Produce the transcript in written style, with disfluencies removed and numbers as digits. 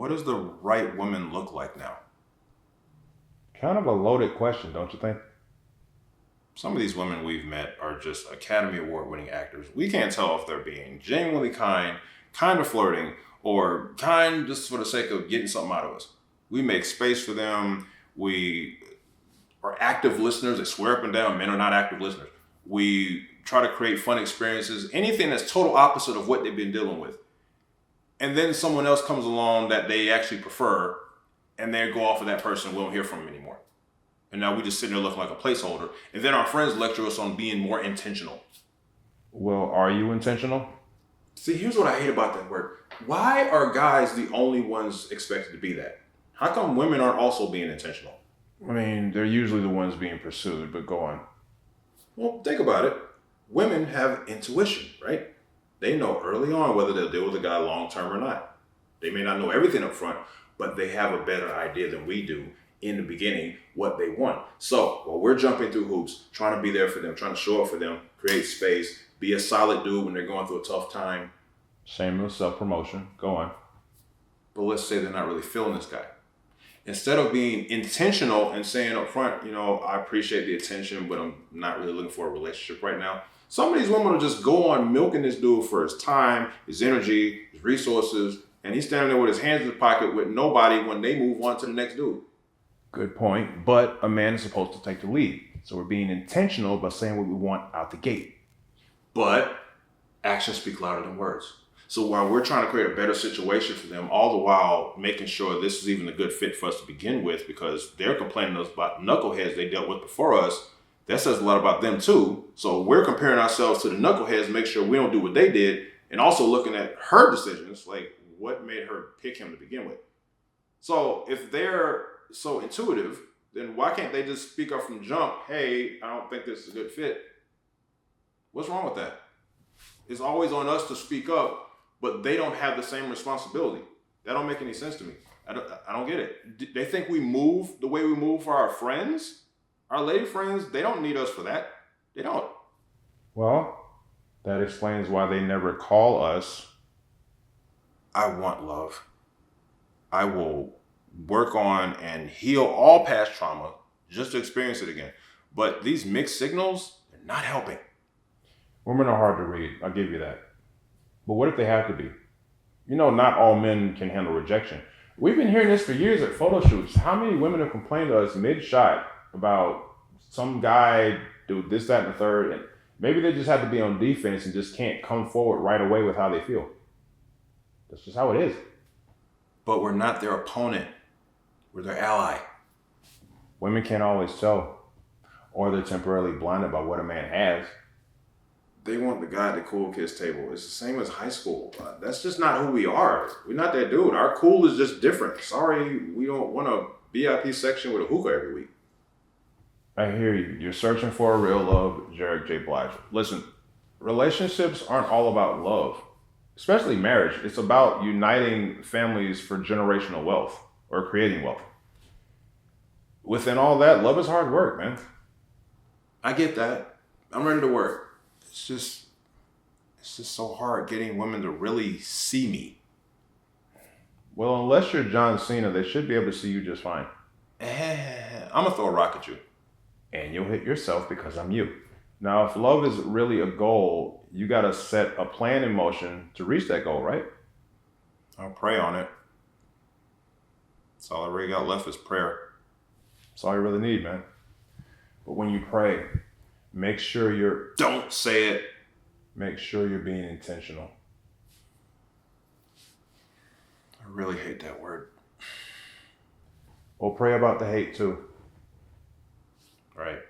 What does the right woman look like now? Kind of a loaded question, don't you think? Some of these women we've met are just Academy Award winning actors. We can't tell if they're being genuinely kind of flirting, or kind just for the sake of getting something out of us. We make space for them. We are active listeners. They swear up and down men are not active listeners. We try to create fun experiences, anything that's total opposite of what they've been dealing with. And then someone else comes along that they actually prefer, and they go off of that person. We don't hear from them anymore. And now we just sitting there looking like a placeholder. And then our friends lecture us on being more intentional. Well, are you intentional? See, here's what I hate about that word. Why are guys the only ones expected to be that? How come women aren't also being intentional? I mean, they're usually the ones being pursued, but go on. Well, think about it. Women have intuition, right? They know early on whether they'll deal with a guy long term or not. They may not know everything up front, but they have a better idea than we do in the beginning what they want. So while we're jumping through hoops, trying to be there for them, trying to show up for them, create space, be a solid dude when they're going through a tough time. Shameless self-promotion. Go on. But let's say they're not really feeling this guy. Instead of being intentional and saying up front, I appreciate the attention, but I'm not really looking for a relationship right now. Some of these women will just go on milking this dude for his time, his energy, his resources, and he's standing there with his hands in his pocket with nobody when they move on to the next dude. Good point. But a man is supposed to take the lead. So we're being intentional by saying what we want out the gate. But actions speak louder than words. So while we're trying to create a better situation for them, all the while making sure this is even a good fit for us to begin with, because they're complaining about knuckleheads they dealt with before us, that says a lot about them too. So we're comparing ourselves to the knuckleheads, make sure we don't do what they did, and also looking at her decisions, like what made her pick him to begin with. So if they're so intuitive, then why can't they just speak up from jump? Hey, I don't think this is a good fit. What's wrong with that? It's always on us to speak up, but they don't have the same responsibility. That don't make any sense to me. I don't get it. They think we move the way we move for our friends, our lady friends. They don't need us for that. They don't. Well, that explains why they never call us. I want love. I will work on and heal all past trauma just to experience it again. But these mixed signals, they're not helping. Women are hard to read. I'll give you that. But what if they have to be? Not all men can handle rejection. We've been hearing this for years at photo shoots. How many women have complained to us mid-shot about some guy do this, that, and the third, and maybe they just have to be on defense and just can't come forward right away with how they feel. That's just how it is. But we're not their opponent. We're their ally. Women can't always tell, or they're temporarily blinded by what a man has. They want the guy at the cool kids table. It's the same as high school. That's just not who we are. We're not that dude. Our cool is just different. Sorry, we don't want a VIP section with a hookah every week. I hear you. You're searching for a real love, Jarek J. Blige. Listen, relationships aren't all about love, especially marriage. It's about uniting families for generational wealth or creating wealth. Within all that, love is hard work, man. I get that. I'm ready to work. It's just so hard getting women to really see me. Well, unless you're John Cena, they should be able to see you just fine. I'm gonna throw a rock at you. And you'll hit yourself because I'm you. Now, if love is really a goal, you got to set a plan in motion to reach that goal, right? I'll pray on it. That's all I really got left is prayer. That's all you really need, man. But when you pray, make sure you're Don't say it. make sure you're being intentional. I really hate that word. Well, pray about the hate too. Right.